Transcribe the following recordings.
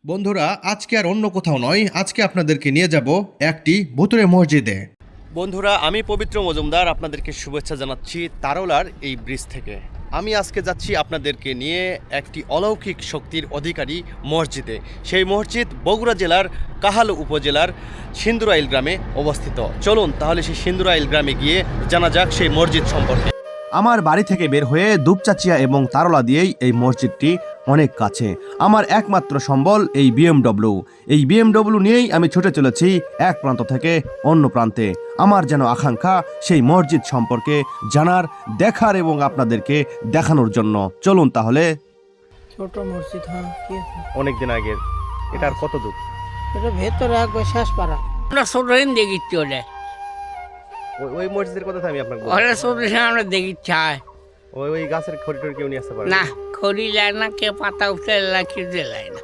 বন্ধুরা, আজকে আর অন্য কোথাও নয়, আজকে আপনাদেরকে নিয়ে যাব একটি ভুতুড়ে মসজিদে। বন্ধুরা, আমি পবিত্র মজুমদার আপনাদেরকে শুভেচ্ছা জানাচ্ছি তারলার এই ব্রিজ থেকে। আমি আজকে যাচ্ছি আপনাদেরকে নিয়ে একটি অলৌকিক শক্তির অধিকারী মসজিদে। সেই মসজিদ বগুড়া জেলার কাহালু উপজেলার সিন্দুরাইল গ্রামে অবস্থিত। চলুন তাহলে সেই সিন্দুরাইল গ্রামে গিয়ে জানা যাক সেই মসজিদ সম্পর্কে। আমার বাড়ি থেকে বের হয়ে দুপচাচিয়া এবং তারলা দিয়েই এই মসজিদটি অনেক কাছে। আমার একমাত্র সম্বল এই বিএমডব্লিউ নিয়েই আমি ছুটে চলেছি এক প্রান্ত থেকে অন্য প্রান্তে। আমার যেন আকাঙ্ক্ষা সেই মসজিদ সম্পর্কে জানার, দেখার এবং আপনাদেরকে দেখানোর জন্য। চলুন তাহলে। ছোট মসজিদ, হ্যাঁ কি অনেক দিন আগের, এটার কত দূর? এটা ভেতরে একবার শেষ পাড়া আমরা ছোট দিন দেখিচ্ছি ওটা ওই মসজিদের কথা আমি আপনাকে ওটা ছোট দিন আমরা দেখিচ্ছি। ওই গাছের খড়ি টড়ি কেউ নিয়ে আসতে পারে না, খড়ি লাগে না, কে পাতা উঠতে কিছু লাগে না।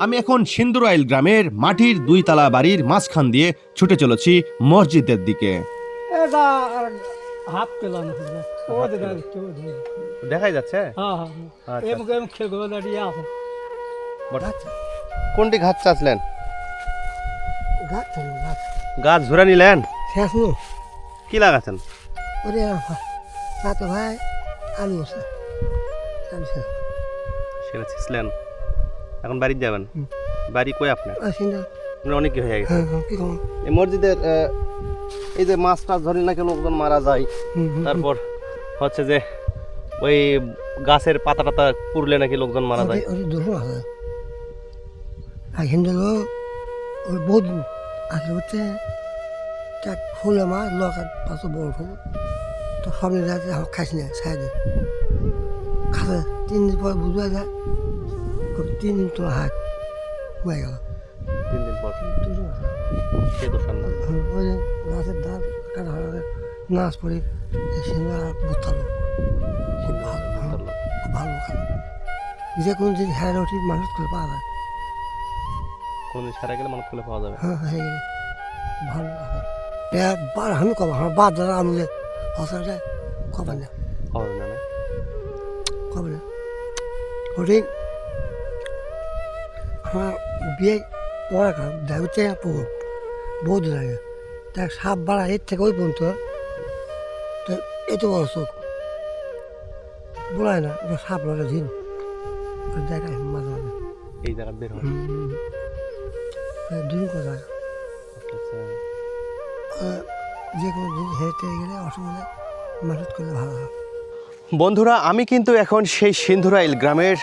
আমি এখন সিন্দুরাইল গ্রামের মাটির 2 তলা বাড়ির মাঝখান দিয়ে ছুটে চলেছি মসজিদের দিকে। দেখাই যাচ্ছে। কোনটি ঘাস চাষলেন? গাছ ঝুরা নিলেন? কি লাগাচ্ছেন? ভাই আলু সেটা ছিসলেন, এখন বাড়ি যাবেন? বাড়ি কই আপনার? অনেক হয়ে গেছে। এই মসজিদের এই যে মাছ টাছ ধরে নাকি লোকজন মারা যায়, তারপর হচ্ছে যে ওই গাছের পাতা টাতা পুড়লে নাকি লোকজন মারা যায়। বহুত আসলে হচ্ছে ফুল আমার লকার পাশে বড় ফুল তো সামনে যাচ্ছে খাইস না সাইডে খাতে 3 দিন পর বুঝা যায় 3 দিন তো হাত হয়ে গেল। 3 দিন পর সে তো সামনে ওই গাছের ধার কাটা নাচ পড়ে সিঙ্গা বুঝতালো খুব ভালো খুব ভালো খারাপ যে কোনো জিনিস হ্যাঁ ওটি মানুষ করে পাওয়া যায়। কোন সারা গেলে মানুষ করে পাওয়া যাবে। হ্যাঁ হ্যাঁ ভালো একবার আমি কব আমার বাদ দ্বারা আমি হসাটা কবে না হবে না কবে না ওটি আমার বিয়ে পড়া খারাপ দেখতে পুকুর বহুত দূর আগে দেখ সাপ বাড়া এর থেকে ওই পর্যন্ত তো এত বড় চোখ বলায় না সাপ লড়ে ঝিল দেখায় মাঝে মাঝে এই জায়গা বের হয় দুই কথা যে কোনো জিনিস হেঁটে গেলে অসুবিধা মেহনত করলে ভালো হয়। বন্ধুরা, আমি কিন্তু এখন সেই সিন্দুরাইল গ্রামের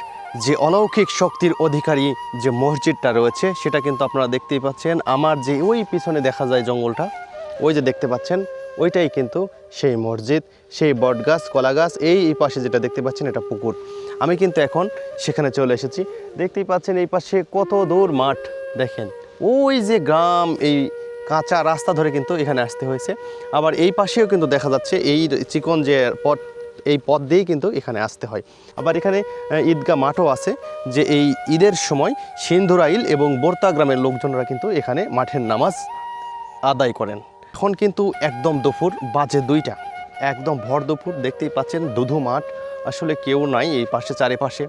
যে অলৌকিক শক্তির অধিকারী যে মসজিদটা রয়েছে সেটা কিন্তু আপনারা দেখতেই পাচ্ছেন। আমার যে ওই পিছনে দেখা যায় জঙ্গলটা, ওই যে দেখতে পাচ্ছেন, ওইটাই কিন্তু সেই মসজিদ, সেই বটগাছ, কলা গাছ, এই পাশে যেটা দেখতে পাচ্ছেন এটা পুকুর। আমি কিন্তু এখন সেখানে চলে এসেছি। দেখতেই পাচ্ছেন এই পাশে কত দূর মাঠ, দেখেন ওই যে গ্রাম, এই কাঁচা রাস্তা ধরে কিন্তু এখানে আসতে হয়েছে। আবার এই পাশেও কিন্তু দেখা যাচ্ছে এই চিকন যে পথ, এই পথ দিয়েই কিন্তু এখানে আসতে হয়। আবার এখানে ঈদগাহ মাঠও আছে, যে এই ঈদের সময় সিন্দুরাইল এবং বোরতা গ্রামের লোকজনরা কিন্তু এখানে মাঠের নামাজ আদায় করেন। এখন কিন্তু একদম দুপুর বাজে 2টা, একদম ভর দুপুর। দেখতেই পাচ্ছেন দুধু মাঠ, আসলে কেউ নাই এই পাশে চারিপাশে।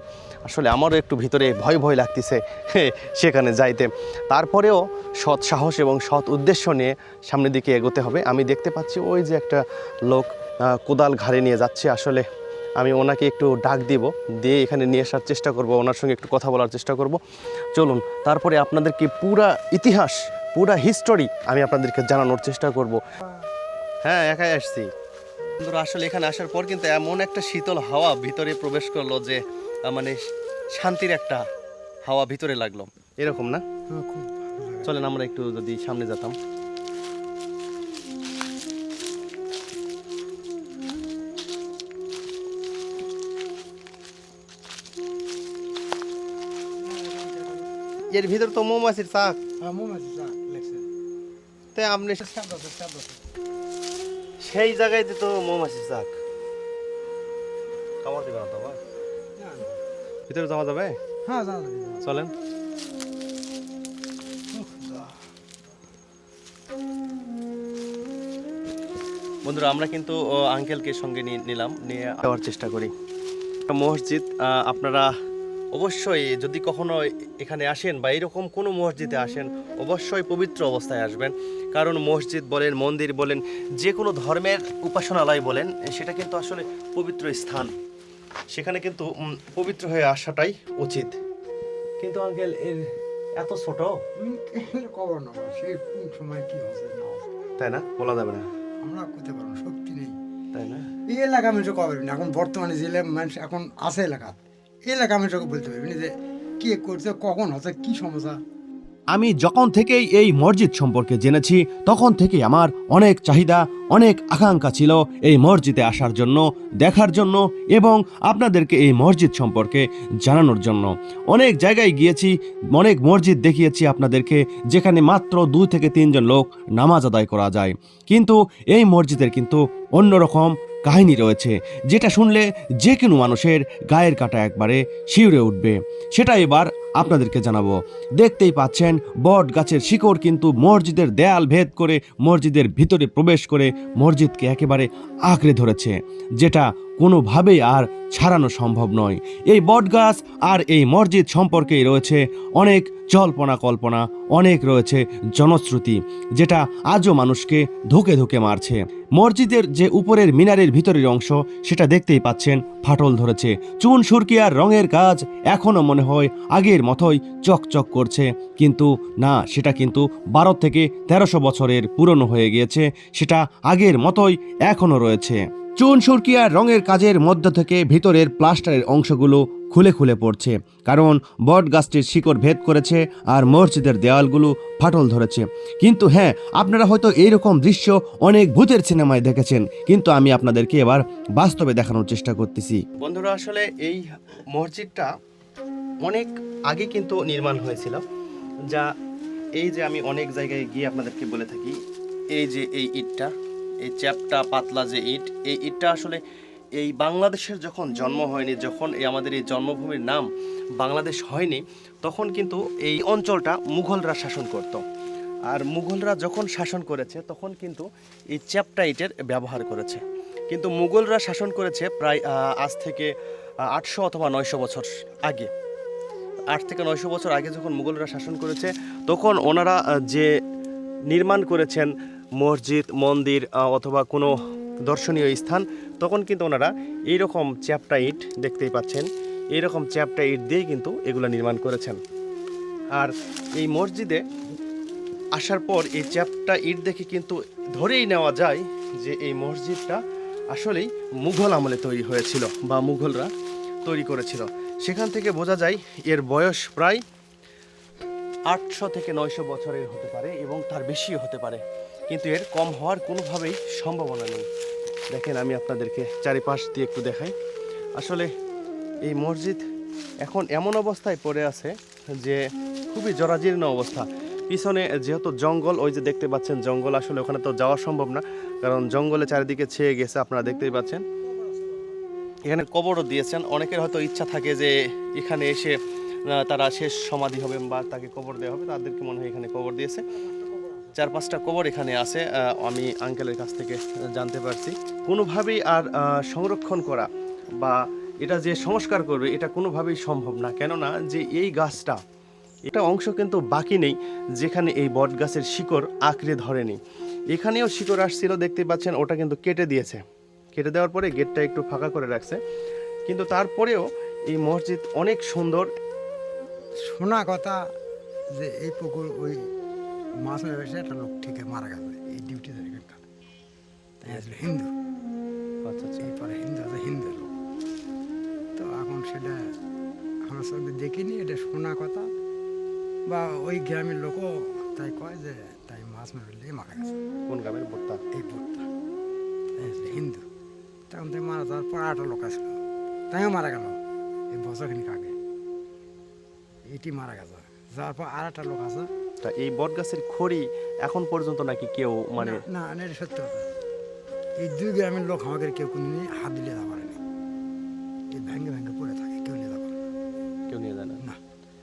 আসলে আমারও একটু ভিতরে ভয় ভয় লাগতেছে সেখানে যাইতে। তারপরেও সৎ সাহস এবং সৎ উদ্দেশ্য নিয়ে সামনের দিকে এগোতে হবে। আমি দেখতে পাচ্ছি ওই যে একটা লোক কোদাল ঘাড়ে নিয়ে যাচ্ছে। আসলে আমি ওনাকে একটু ডাক দিব, দিয়ে এখানে নিয়ে আসার চেষ্টা করব, ওনার সঙ্গে একটু কথা বলার চেষ্টা করব। চলুন তারপরে আপনাদেরকে পুরা ইতিহাস, পুরা হিস্টোরি আমি আপনাদেরকে জানানোর চেষ্টা করব। হ্যাঁ, একাই আসছি। কিন্তু আসলে এখানে আসার পর কিন্তু এমন একটা শীতল হাওয়া ভিতরে প্রবেশ করলো যে মানে শান্তির একটা হাওয়া ভিতরে লাগলো, এরকম না? চলেন আমরা একটু যদি সামনে যেতাম। এর ভিতর তো মৌমাছির চাক। তাই আপনি সেই জায়গায় তো মৌমাছির চাক কামড় দিবে না তো? ভিতরে যাওয়া যাবে? হ্যাঁ চলেন। বন্ধুরা, আমরা কিন্তু আঙ্কেলকে সঙ্গে নিয়ে যাওয়ার চেষ্টা করি। মসজিদ আপনারা অবশ্যই যদি কখনো এখানে আসেন বা এরকম কোনো মসজিদে আসেন, অবশ্যই পবিত্র অবস্থায় আসবেন। কারণ মসজিদ বলেন, মন্দির বলেন, যে কোনো ধর্মের উপাসনালয় বলেন, সেটা কিন্তু আসলে পবিত্র স্থান। সেখানে কিন্তু পবিত্র হয়ে আসাটাই উচিত। কিন্তু আঙ্কেল এর এত ছোট, কবর না সে কোন সময় কি হবে না হবে তাই না? বলা যাবে না, আমরা করতে পারবো না, শক্তি নেই। তাই না? এই এলাকা মানুষ কবে না, এখন বর্তমানে যে মানুষ এখন আছে এলাকা, এই এলাকা মানুষকে বলতে পারবি না যে কে করছে, কখন হচ্ছে, কি সমস্যা। আমি যখন থেকেই এই মসজিদ সম্পর্কে জেনেছি তখন থেকেই আমার অনেক চাহিদা, অনেক আকাঙ্ক্ষা ছিল এই মসজিদে আসার জন্য, দেখার জন্য এবং আপনাদেরকে এই মসজিদ সম্পর্কে জানানোর জন্য। অনেক জায়গায় গিয়েছি, অনেক মসজিদ দেখিয়েছি আপনাদেরকে, যেখানে মাত্র 2 থেকে 3 জন লোক নামাজ আদায় করা যায়। কিন্তু এই মসজিদের কিন্তু অন্যরকম কাহিনী রয়েছে, যেটা শুনলে যে কোনো মানুষের গায়ের কাঁটা একবারে শিউরে উঠবে। সেটা এবার আপনাদেরকে জানাবো। দেখতেই পাচ্ছেন বট গাছের শিকড় কিন্তু মসজিদের দেয়াল ভেদ করে মসজিদের ভিতরে প্রবেশ করে মসজিদকে একেবারে আঁকড়ে ধরেছে, যেটা কোনোভাবেই আর ছাড়ানো সম্ভব নয়। এই বট গাছ আর এই মসজিদ সম্পর্কেই রয়েছে অনেক জল্পনা কল্পনা, অনেক রয়েছে জনশ্রুতি, যেটা আজও মানুষকে ধুকে ধুকে মারছে। মসজিদের যে উপরের মিনারের ভিতরের অংশ, সেটা দেখতেই পাচ্ছেন ফাটল ধরেছে। চুন সুরকি আর রঙের কাজ এখনো মনে হয় আগের মতোই চকচক করছে, কিন্তু না, সেটা কিন্তু 12 থেকে 1300 বছরের পুরনো হয়ে গিয়েছে। সেটা আগের মতোই এখনো রয়েছে। চুন সুরকি আর রঙের কাজের মধ্য থেকে ভিতরের প্লাস্টারের অংশগুলো খুলে খুলে পড়ছে, কারণ বট গাছটির শিকড় ভেদ করেছে আর মসজিদের দেওয়ালগুলো ফাটল ধরেছে। কিন্তু হ্যাঁ, আপনারা হয়তো এইরকম দৃশ্য অনেক ভূতের সিনেমায় দেখেছেন, কিন্তু আমি আপনাদেরকে এবার বাস্তবে দেখানোর চেষ্টা করতেছি। বন্ধুরা, আসলে এই মসজিদটা অনেক আগে কিন্তু নির্মাণ হয়েছিল, যা এই যে আমি অনেক জায়গায় গিয়ে আপনাদেরকে বলে থাকি, এই যে এই ইটটা, এই চ্যাপটা পাতলা যে ইট, এই ইটটা আসলে এই বাংলাদেশের যখন জন্ম হয়নি, যখন এই আমাদের এই জন্মভূমির নাম বাংলাদেশ হয়নি, তখন কিন্তু এই অঞ্চলটা মুঘলরা শাসন করত। আর মুঘলরা যখন শাসন করেছে তখন কিন্তু এই চ্যাপটা ইটের ব্যবহার করেছে। কিন্তু মুঘলরা শাসন করেছে প্রায় আজ থেকে 800 অথবা 900 বছর আগে। 8 থেকে 900 বছর আগে যখন মুঘলরা শাসন করেছে, তখন ওনারা যে নির্মাণ করেছেন মসজিদ, মন্দির অথবা কোনো দর্শনীয় স্থান, তখন কিন্তু ওনারা এইরকম চ্যাপটা ইট দেখতেই পাচ্ছেন, এইরকম চ্যাপটা ইট দিয়ে কিন্তু এগুলো নির্মাণ করেছেন। আর এই মসজিদে আসার পর এই চ্যাপটা ইট দেখে কিন্তু ধরেই নেওয়া যায় যে এই মসজিদটা আসলেই মুঘল আমলে তৈরি হয়েছিল বা মুঘলরা তৈরি করেছিল। সেখান থেকে বোঝা যায় এর বয়স প্রায় 800 থেকে 900 বছরের হতে পারে এবং তার বেশিও হতে পারে, কিন্তু এর কম হওয়ার কোনোভাবেই সম্ভাবনা নেই। দেখেন, আমি আপনাদেরকে চারিপাশ দিয়ে একটু দেখাই। আসলে এই মসজিদ এখন এমন অবস্থায় পড়ে আছে যে খুবই জরাজীর্ণ অবস্থা। পিছনে যেহেতু জঙ্গল, ওই যে দেখতে পাচ্ছেন জঙ্গল, আসলে ওখানে তো যাওয়া সম্ভব না, কারণ জঙ্গলে চারিদিকে ছেয়ে গেছে, আপনারা দেখতেই পাচ্ছেন। এখানে কবরও দিয়েছেন। অনেকের হয়তো ইচ্ছা থাকে যে এখানে এসে তারা শেষ সমাধি হবে বা তাকে কবর দেওয়া হবে, তাদেরকে মনে হয় এখানে কবর দিয়েছে। 4-5টা কবর এখানে আছে, আমি আঙ্কেলের কাছ থেকে জানতে পারছি। কোনোভাবেই আর সংরক্ষণ করা বা এটা যে সংস্কার করবে, এটা কোনোভাবেই সম্ভব না। কেননা যে এই গাছটা, এটা অংশ কিন্তু বাকি নেই যেখানে এই বট গাছের শিকড় আঁকড়ে ধরেনি। এখানেও শিকড় আসছিল, দেখতে পাচ্ছেন, ওটা কিন্তু কেটে দিয়েছে। কেটে দেওয়ার পরে গেটটা একটু ফাঁকা করে রাখছে, কিন্তু তারপরেও এই মসজিদ অনেক সুন্দর। শোনা কথা যে এই পুকুর ওই মাছ ব্যবসায় একটা লোক ঠিক মারা গেছে, এই ডিউটি এখানকার, তাই আসলে হিন্দু। আচ্ছা আচ্ছা, এরপরে হিন্দু আছে, হিন্দু লোক। তো এখন সেটা আমার সঙ্গে দেখিনি, এটা শোনা কথা, বা ওই গ্রামের লোকও তাই কয় যে তাই মাছ মারলে মারা গেছে। কোন গ্রামের ভর্তা? এই ভোটটা হিন্দু। তখন থেকে মারা যাওয়ার পর 8টা লোক আসলো, তাইও মারা গেল এই বছরখানিক আগে, এটি মারা গেছে। যাওয়ার পর আর একটা লোক আছে। তা এই বট গাছের খড়ি এখন পর্যন্ত নাকি কেউ মানে না না, এটা সত্য কথা। এই 2 গ্রামের লোক আমাদের কেউ কোনো হাত দিলে যেতে পারেনি, এই ভেঙে ভেঙে পড়ে থাকে, কেউ নিয়ে যেতে পারে না। কেউ নিয়ে যায় না? না,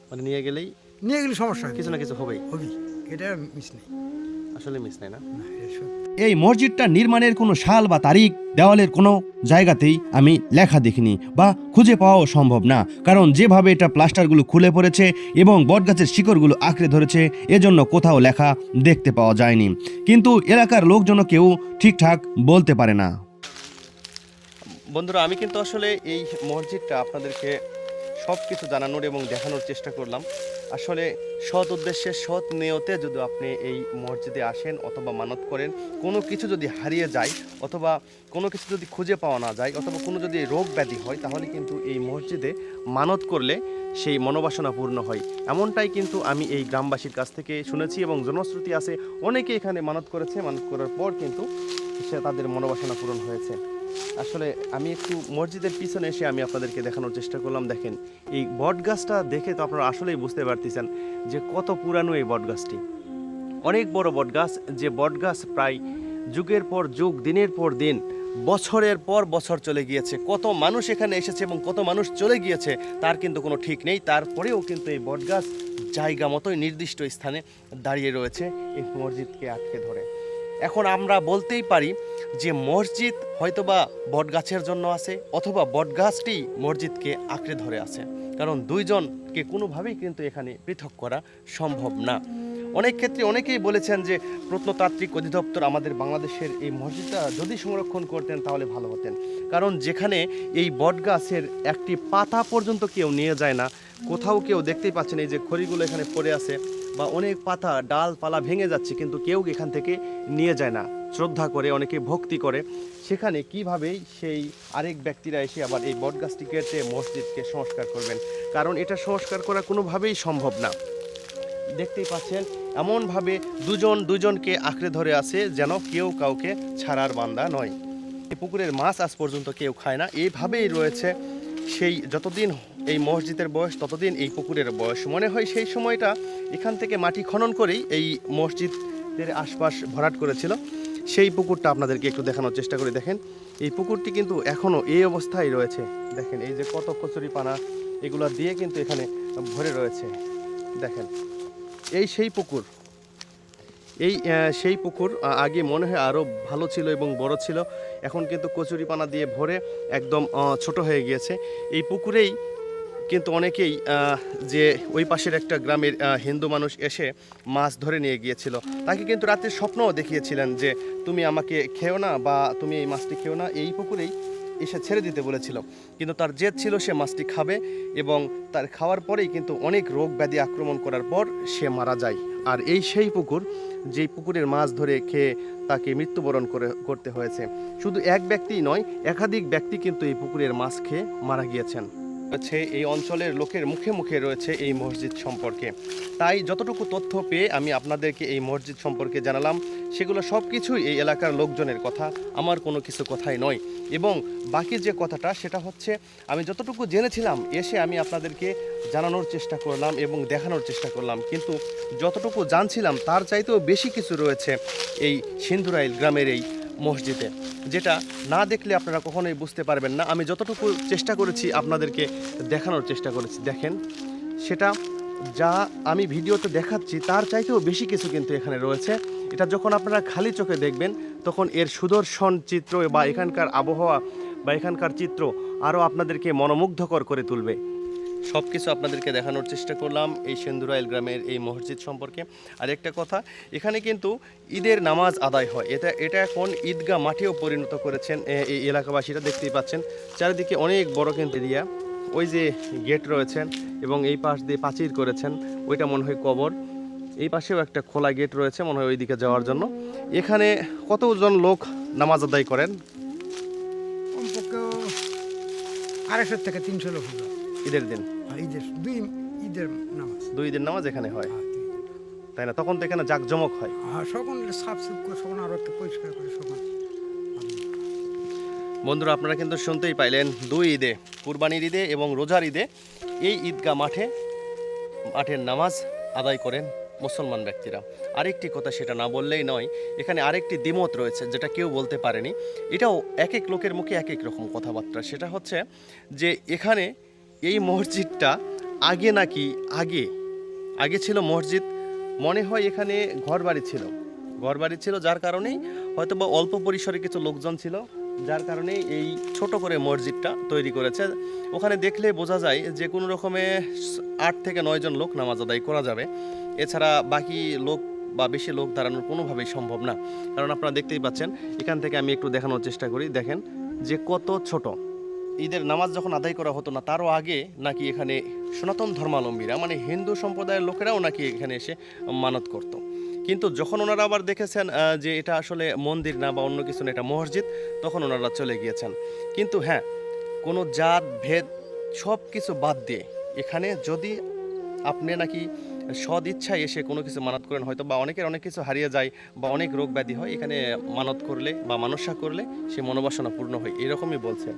মানে নিয়ে গেলেই নিয়ে গেলে সমস্যা কিছু না কিছু হবেই। হবি, এটা মিস নেই। আসলে মিস নাই না। না, এটা সত্যি। এই মসজিদটা নির্মাণের কোনো সাল বা তারিখ দেওয়ালের কোনো জায়গাতেই আমি লেখা দেখিনি বা খুঁজে পাওয়াও সম্ভব না, কারণ যেভাবে এটা প্লাস্টারগুলো খুলে পড়েছে এবং বটগাছের শিকড়গুলো আঁকড়ে ধরেছে, এজন্য কোথাও লেখা দেখতে পাওয়া যায়নি। কিন্তু এলাকার লোকজনও কেউ ঠিকঠাক বলতে পারে না। বন্ধুরা, আমি কিন্তু আসলে এই মসজিদটা আপনাদেরকে সব কিছু জানানোর এবং দেখানোর চেষ্টা করলাম। আসলে সৎ উদ্দেশ্যে সৎ নিয়তে যদি আপনি এই মসজিদে আসেন অথবা মানত করেন, কোনো কিছু যদি হারিয়ে যায় অথবা কোনো কিছু যদি খুঁজে পাওয়া না যায় অথবা কোনো যদি রোগ ব্যাধি হয়, তাহলে কিন্তু এই মসজিদে মানত করলে সেই মনোবাসনা পূর্ণ হয়। এমনটাই কিন্তু আমি এই গ্রামবাসীর কাছ থেকে শুনেছি এবং জনশ্রুতি আছে, অনেকে এখানে মানত করেছে, মানত করার পর কিন্তু সে তাদের মনোবাসনা পূরণ হয়েছে। আসলে আমি একটু মসজিদের পিছনে এসে আমি আপনাদেরকে দেখানোর চেষ্টা করলাম। দেখেন, এই বট গাছটা দেখে তো আপনারা আসলেই বুঝতে পারতেছেন যে কত পুরানো এই বট গাছটি। অনেক বড় বট গাছ, যে বট গাছ প্রায় যুগের পর যুগ, দিনের পর দিন, বছরের পর বছর চলে গিয়েছে। কত মানুষ এখানে এসেছে এবং কত মানুষ চলে গিয়েছে তার কিন্তু কোনো ঠিক নেই। তারপরেও কিন্তু এই বট গাছ জায়গা মতোই নির্দিষ্ট স্থানে দাঁড়িয়ে রয়েছে এই মসজিদকে আটকে ধরে। এখন আমরা বলতেই পারি যে মসজিদ হয়তোবা বটগাছের জন্য আছে অথবা বটগাছটি মসজিদকে আঁকড়ে ধরে আছে, কারণ দুইজনকে কোনোভাবেই কিন্তু এখানে পৃথক করা সম্ভব না। অনেক ক্ষেত্রে অনেকেই বলেছেন যে প্রত্নতাত্ত্বিক অধিদপ্তর আমাদের বাংলাদেশের এই মসজিদটা যদি সংরক্ষণ করতেন তাহলে ভালো হতেন, কারণ যেখানে এই বটগাছের একটি পাতা পর্যন্ত কেউ নিয়ে যায় না, কোথাও কেউ দেখতেই পাচ্ছেন এই যে খড়িগুলো এখানে পড়ে আছে বা অনেক পাতা ডালপালা ভেঙে যাচ্ছে, কিন্তু কেউ এখান থেকে নিয়ে যায় না। শ্রদ্ধা করে, অনেকে ভক্তি করে, সেখানে কিভাবেই সেই আরেক ব্যক্তিরা এসে আবার এই বটগাছটি কেটে মসজিদকে সংস্কার করবেন, কারণ এটা সংস্কার করা কোনোভাবেই সম্ভব না। দেখতেই পাচ্ছেন এমনভাবে দুজনকে আঁকড়ে ধরে আছে যেন কেউ কাউকে ছাড়ার বান্দা নয়। এই পুকুরের মাছ আজ পর্যন্ত কেউ খায় না, এইভাবেই রয়েছে সেই যতদিন এই মসজিদের বয়স ততদিন এই পুকুরের বয়স। মনে হয় সেই সময়টা এখান থেকে মাটি খনন করেই এই মসজিদের আশপাশ ভরাট করেছিল। সেই পুকুরটা আপনাদেরকে একটু দেখানোর চেষ্টা করি। দেখেন, এই পুকুরটি কিন্তু এখনও এই অবস্থায় রয়েছে। দেখেন এই যে কত কচুরি পানা এগুলো দিয়ে কিন্তু এখানে ভরে রয়েছে। দেখেন, এই সেই পুকুর, সেই পুকুর আগে মনে হয় আরও ভালো ছিল এবং বড় ছিল, এখন কিন্তু কচুরিপানা দিয়ে ভরে একদম ছোট হয়ে গিয়েছে। এই পুকুরেই কিন্তু অনেকেই যে ওই পাশের একটা গ্রামের হিন্দু মানুষ এসে মাছ ধরে নিয়ে গিয়েছিল, তাকে কিন্তু রাতের স্বপ্নও দেখিয়েছিলেন যে তুমি আমাকে খেও না বা তুমি এই মাছটি খেও না, এই পুকুরেই এসে ছেড়ে দিতে বলেছিল। কিন্তু তার জেদ ছিল সে মাছটি খাবে এবং তার খাওয়ার পরেই কিন্তু অনেক রোগ ব্যাধি আক্রমণ করার পর সে মারা যায়। আর এই সেই পুকুর, যেই পুকুরের মাছ ধরে খেয়ে তাকে মৃত্যুবরণ করতে হয়েছে। শুধু এক ব্যক্তিই নয়, একাধিক ব্যক্তি কিন্তু এই পুকুরের মাছ খেয়ে মারা গিয়েছেন। এই অঞ্চলের লোকের মুখে মুখে রয়েছে এই মসজিদ সম্পর্কে। তাই যতটুকু তথ্য পেয়ে আমি আপনাদেরকে এই মসজিদ সম্পর্কে জানালাম, সেগুলো সব কিছুই এই এলাকার লোকজনের কথা, আমার কোনো কিছু কথাই নয়। এবং বাকি যে কথাটা সেটা হচ্ছে, আমি যতটুকু জেনেছিলাম এসে আমি আপনাদেরকে জানানোর চেষ্টা করলাম এবং দেখানোর চেষ্টা করলাম, কিন্তু যতটুকু জানছিলাম তার চাইতেও বেশি কিছু রয়েছে এই সিন্ধুরাইল গ্রামের এই মসজিদে, যেটা না দেখলে আপনারা কখনোই বুঝতে পারবেন না। আমি যতটুকু চেষ্টা করেছি আপনাদেরকে দেখানোর চেষ্টা করেছি। দেখেন, সেটা যা আমি ভিডিওতে দেখাচ্ছি তার চাইতেও বেশি কিছু কিন্তু এখানে রয়েছে। এটা যখন আপনারা খালি চোখে দেখবেন তখন এর সুদর্শন চিত্র বা এখানকার আবহাওয়া বা এখানকার চিত্র আরও আপনাদেরকে মনোমুগ্ধকর করে তুলবে। সব কিছু আপনাদেরকে দেখানোর চেষ্টা করলাম এই সিন্ধুরাইল গ্রামের এই মসজিদ সম্পর্কে। আর একটা কথা, এখানে কিন্তু ঈদের নামাজ আদায় হয়, এটা এখন ঈদগাহ মাঠেও পরিণত করেছেন এই এলাকাবাসীরা। দেখতেই পাচ্ছেন চারিদিকে অনেক বড় কিন্তু এরিয়া, ওই যে গেট রয়েছেন এবং এই পাশ দিয়ে প্রাচীর করেছেন, ওইটা মনে হয় কবর। এই পাশেও একটা খোলা গেট রয়েছে মনে হয় ওইদিকে যাওয়ার জন্য। এখানে কতজন লোক নামাজ আদায় করেন? কমপক্ষে 250 থেকে 300 লোক হবে ঈদের দিন, ঈদের ঈদের নামাজ। 2 ঈদের নামাজ এখানে হয়, হ্যাঁ, তাই না? তখন তো এখানে জাঁকজমক হয়। হ্যাঁ, সকল সাফ সুফ করে সকল আরো একটু পরিষ্কার করে সকল। বন্ধুরা, আপনারা কিন্তু শুনতেই পাইলেন, 2 ঈদে, কুরবানির ঈদে এবং রোজার ঈদে এই ঈদগাহ মাঠের নামাজ আদায় করেন মুসলমান ব্যক্তিরা। আরেকটি কথা সেটা না বললেই নয়, এখানে আরেকটি দ্বিমত রয়েছে যেটা কেউ বলতে পারেনি। এটাও এক এক লোকের মুখে এক এক রকম কথাবার্তা। সেটা হচ্ছে যে এখানে এই মসজিদটা আগে নাকি আগে ছিল মসজিদ, মনে হয় এখানে ঘর বাড়ি ছিল, ঘর বাড়ি ছিল, যার কারণেই হয়তো বা অল্প পরিসরে কিছু লোকজন ছিল, যার কারণে এই ছোট করে মসজিদটা তৈরি করেছে। ওখানে দেখলে বোঝা যায় যে কোনো রকমে 8 থেকে 9 জন লোক নামাজ আদায় করা যাবে, এছাড়া বাকি লোক বা বেশি লোক দাঁড়ানোর কোনোভাবেই সম্ভব না। কারণ আপনারা দেখতেই পাচ্ছেন, এখান থেকে আমি একটু দেখানোর চেষ্টা করি, দেখেন যে কত ছোট। ঈদের নামাজ যখন আদায় করা হতো না তারও আগে নাকি এখানে সনাতন ধর্মাবলম্বীরা মানে হিন্দু সম্প্রদায়ের লোকেরাও নাকি এখানে এসে মানত করত। কিন্তু যখন ওনারা আবার দেখেছেন যে এটা আসলে মন্দির না বা অন্য কিছু না, এটা মসজিদ, তখন ওনারা চলে গিয়েছেন। কিন্তু হ্যাঁ, কোনো জাত ভেদ সব কিছু বাদ দিয়ে এখানে যদি আপনি নাকি সদ ইচ্ছায় এসে কোনো কিছু মানত করেন, হয়তো বা অনেকের অনেক কিছু হারিয়ে যায় বা অনেক রোগ ব্যাধি হয়, এখানে মানত করলে বা মানসা করলে সে মনোবাসনা পূর্ণ হয়, এরকমই বলছে,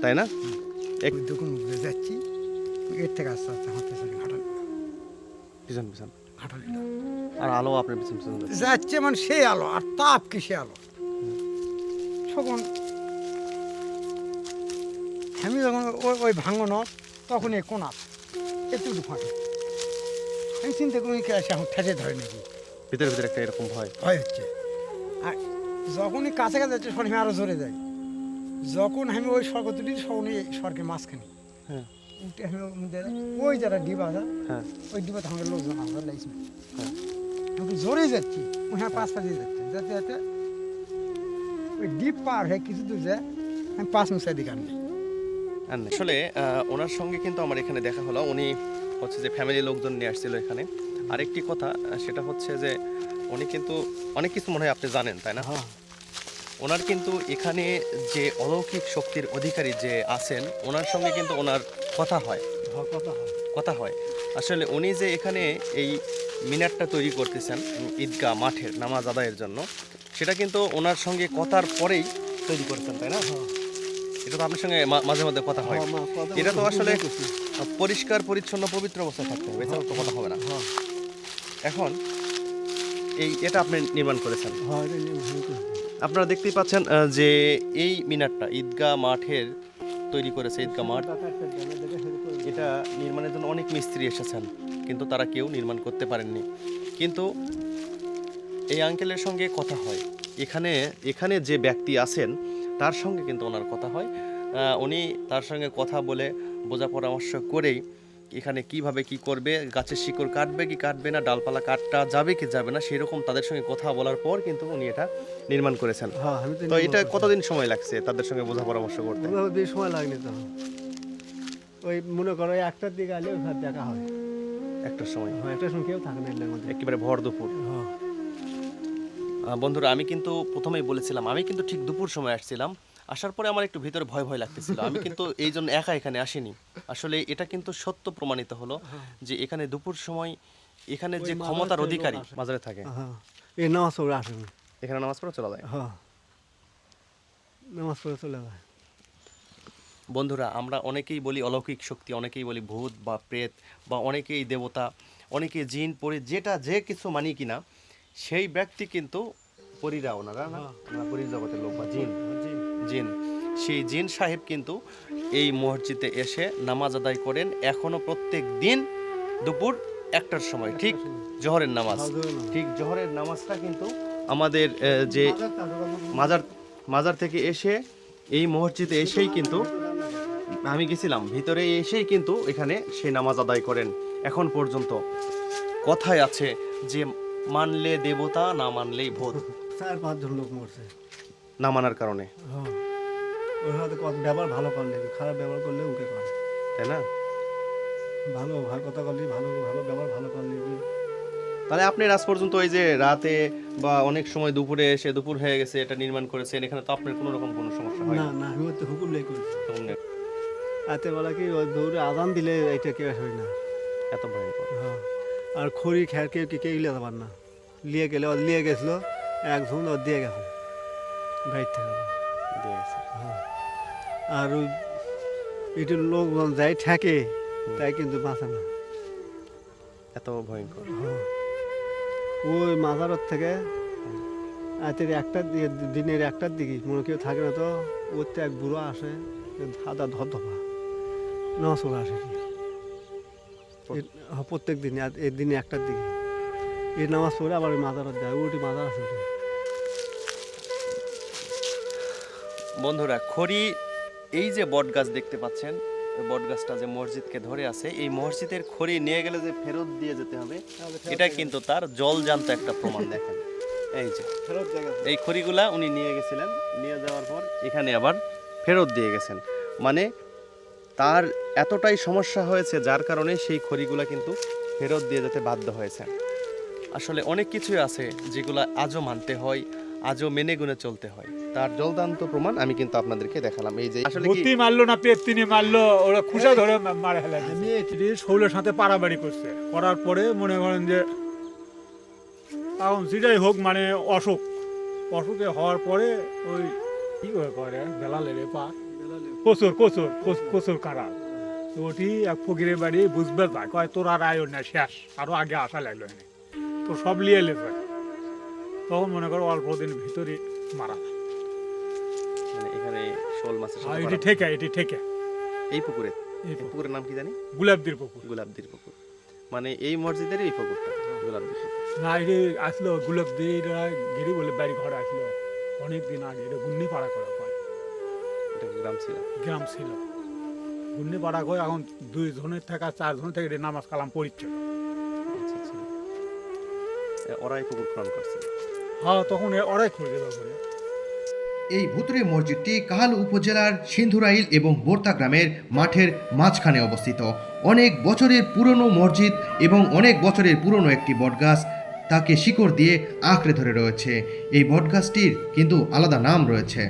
তাই না? এক দোকান ঘুরে যাচ্ছি, এর থেকে আস্তে আস্তে হাঁটতে চলে ঘাটাল পিছন পিছন ঘাটাল আর আলো আপনার পিছন পিছন যাচ্ছে। যাচ্ছে, মানে সেই আলো আর তাপ কি সে আলো। তখন আমি যখন ওই ভাঙন তখন এই কোনা একটু ফাঁকে আমি চিন্তা করি কে আসে এখন ঠেসে ধরে নাকি ভিতরে ভিতরে একটা এরকম ভয় ভয় হচ্ছে। আর যখনই কাছে কাছে যাচ্ছে তখন আমি আরও জোরে যাই। যখন আমি ওই স্বর্গ তুলি তখনই স্বর্গের মাঝখানে হ্যাঁ উঠে আমি ওই যারা ডিবা যা হ্যাঁ ওই ডিবা আমাদের লোকজন আমরা লাইছি হ্যাঁ আমি জোরে যাচ্ছি, ওখানে পাঁচ দিয়ে যাচ্ছে, যাতে যাতে ওই ডিপ পার হয়ে কিছু দূর যায় আমি 5 মিনিটের দিকে আনবি। আর না। আসলে ওনার সঙ্গে কিন্তু আমার এখানে দেখা হলো, উনি হচ্ছে যে ফ্যামিলি লোকজন নিয়ে আসছিল এখানে। আরেকটি কথা সেটা হচ্ছে যে উনি কিন্তু অনেক কিছু মনে হয় আপনি জানেন, তাই না? ওনার কিন্তু এখানে যে অলৌকিক শক্তির অধিকারী যে আছেন, ওনার সঙ্গে কিন্তু ওনার কথা হয়। কথা হয় আসলে উনি যে এখানে এই মিনারটা তৈরি করতেছেন ঈদগাহ মাঠের নামাজ আদায়ের জন্য, সেটা কিন্তু ওনার সঙ্গে কথার পরেই তৈরি করেছেন, তাই না? এটা তো আপনার সঙ্গে মাঝে মধ্যে কথা হয়। এটা তো আসলে পরিষ্কার পরিচ্ছন্ন পবিত্র অবস্থায় থাকতে হবে, এছাড়া তো কথা হবে না। এখন এটা আপনি নির্মাণ করেছেন। আপনারা দেখতেই পাচ্ছেন যে এই মিনারটা ঈদগাহ মাঠের তৈরি করেছে ঈদগাহ মাঠ। এটা নির্মাণের জন্য অনেক মিস্ত্রি এসেছেন, কিন্তু তারা কেউ নির্মাণ করতে পারেননি। কিন্তু এই আঙ্কেলের সঙ্গে কথা হয়, এখানে যে ব্যক্তি আছেন তার সঙ্গে কিন্তু ওনার কথা হয়। উনি তার সঙ্গে কথা বলে বোঝা পরামর্শ করেই এখানে কিভাবে কি করবে, গাছের শিকড় কাটবে কি কাটবে না, ডালপালা কাটটা যাবে কি যাবে না, সেই রকম তাদের সঙ্গে কথা বলার পর কিন্তু উনি এটা নির্মাণ করেছেন। তো এটা কতদিন সময় লাগছে তাদের সঙ্গে বোঝা পরামর্শ করতে? বেশি সময় লাগনি তো, ওই মনে করো 1টার দিকে আলে ওই দেখা হয়। একটার সময়? হ্যাঁ, 1টার সময় কেউ থাকে না এর মধ্যে। একেবারে ভর দুপুর। হ্যাঁ বন্ধুরা, আমি কিন্তু প্রথমেই বলেছিলাম আমি কিন্তু ঠিক দুপুর সময় আসছিলাম। আসার পরে আমার একটু ভিতরে ভয় ভয় লাগতেছিল। আমি কিন্তু এই জন্য একা এখানে আসিনি। আসলে এটা কিন্তু সত্য প্রমাণিত হলো যে এখানে দুপুর সময় এখানে যে ক্ষমতার অধিকারী মাজারে থাকে, হ্যাঁ, এই নামাজ পড়ে আসেন, এখানে নামাজ পড়ে চলে যায়। হ্যাঁ নামাজ পড়ে চলে যায়। বন্ধুরা, আমরা অনেকেই বলি অলৌকিক শক্তি, অনেকেই বলি ভূত বা প্রেত, বা অনেকেই দেবতা, অনেকে জিন পরি, যেটা যে কিছু মানি কিনা, সেই ব্যক্তি কিন্তু পরীরা, ওনারা না, ওনারা পরী জগতের লোক বা জিন। সেই জিন সাহেব কিন্তু এই মসজিদে এসে নামাজ আদায় করেন এখনো প্রত্যেক দিন দুপুর 1টার সময়, ঠিক জোহরের নামাজ। ঠিক জোহরের নামাজটা কিন্তু আমাদের যে মাজার থেকে এসে এই মসজিদে এসেই কিন্তু আমি গেছিলাম, ভিতরে এসেই কিন্তু এখানে সেই নামাজ আদায় করেন। এখন পর্যন্ত কথায় আছে যে মানলে দেবতা, না মানলেই ভূত। 4-5 জন লোক মরছে না মানার কারণে, হ্যাঁ। ওর সাথে ব্যবহার ভালো করলে, খারাপ ব্যবহার করলে উঠে করে, তাই না? ভালো কথা করলে ভালো ব্যবহার ভালো করলে। তাহলে আপনি আজ পর্যন্ত ওই যে রাতে বা অনেক সময় দুপুরে এসে দুপুর হয়ে গেছে এটা নির্মাণ করেছেন, এখানে তো আপনার কোনো রকম কোনো সমস্যা হয় না না? না, আমি তো হুকুম লেগে করি। তখন রাতে বেলা কি ওই দৌড়ে আজান দিলে এইটা কেউ হয় না। এত ভয়ঙ্কর। হ্যাঁ, আর খড়ি খের কেউ লিয়ে যাবার না, লিয়ে গেছিলো একজন ওর দিয়ে গেছে বাইর থেকে। হ্যাঁ, আর ওই একটু লোকজন যাই ঠেকে তাই কিন্তু বাঁচে না, এত ভয়ঙ্কর। হ্যাঁ, ওই মাজারের থেকে রাতের দিনের 1টার দিকে মনে কেউ থাকে না, তো ওর তো এক বুড়ো আসে, সাদা ধপধপা নামাজ পড়ে আসে কি প্রত্যেক দিনে, এর দিনে 1টার দিকে এই নামাজ পড়ে আবার ওই মাজার যায়, ওটি মাজার আছে ওটি। বন্ধুরা, খড়ি, এই যে বট গাছ দেখতে পাচ্ছেন, ওই বট গাছটা যে মসজিদকে ধরে আছে, এই মসজিদের খড়ি নিয়ে গেলে যে ফেরত দিয়ে যেতে হবে, এটা কিন্তু তার জলজান্ত একটা প্রমাণ। দেখেন এই যে ফেরত জায়গা এই খড়িগুলা উনি নিয়ে গেছিলেন, নিয়ে যাওয়ার পর এখানে আবার ফেরত দিয়ে গেছেন। মানে তার এতটাই সমস্যা হয়েছে যার কারণে সেই খড়িগুলা কিন্তু ফেরত দিয়ে যেতে বাধ্য হয়েছে। আসলে অনেক কিছুই আছে যেগুলো আজও মানতে হয়, আজও মেনে গুনে চলতে হয়। তার জলদান্ত প্রমাণ আমি কিন্তু আপনাদেরকে দেখালাম। এই যে আসলে কি ভূতি মারলো না পেত্তিনি মারলো, ওরা খুশা ধরে মারে ফেলে। মেয়েটি শৌলের সাথে পাড়াবাড়ি করছে, করার পরে মনে করেন যে এখন যেটাই হোক মানে অসুখে হওয়ার পরে ওই কি করে বেলালের পা কচুর কারা তো ওটি এক ফকিরের বাড়ি বুঝবে যায়, কয় তোর আর আয় না, শেষ, আরো আগে আসা লাগলো এনে তো সব লিয়ে লেছে। তখন মনে করো অল্প দিন ভিতরে মারা যায়। মানে এখানে শোল মাছের সাথে এটি ঠেকে এই পুকুরে, এই এই পুকুরের নাম কি জানি? গোলাপদির পুকুর। গোলাপদির পুকুর। মানে এই মসজিদের এই পুকুরটা গোলাপদির পুকুর। না এটি আসলো গোলাপদিরা গিরি বলে বাড়ি ঘর আসলো অনেক দিন আগে। এটা গুন্নি পাড়া করা হয়, এটা গ্রাম ছিল। গ্রাম ছিল গুন্নি পাড়া করে। এখন 2 জনের থেকে 4 জন থেকে এটা নামাজ কালাম পড়ছিল। আচ্ছা আচ্ছা, ওরাই পুকুর খনন করছে। হ্যাঁ, তখন ওরাই করে দেওয়া করে। এই ভুতুড়ে মসজিদটি কাহাল উপজেলার সিন্ধুরাইল এবং বোরতা গ্রামের মাঠের মাঝখানে অবস্থিত। অনেক বছরের পুরনো মসজিদ এবং অনেক বছরের পুরনো একটি বটগাছ তাকে শিকড় দিয়ে আঁকড়ে ধরে রয়েছে। এই বটগাছটির কিন্তু আলাদা নাম রয়েছে।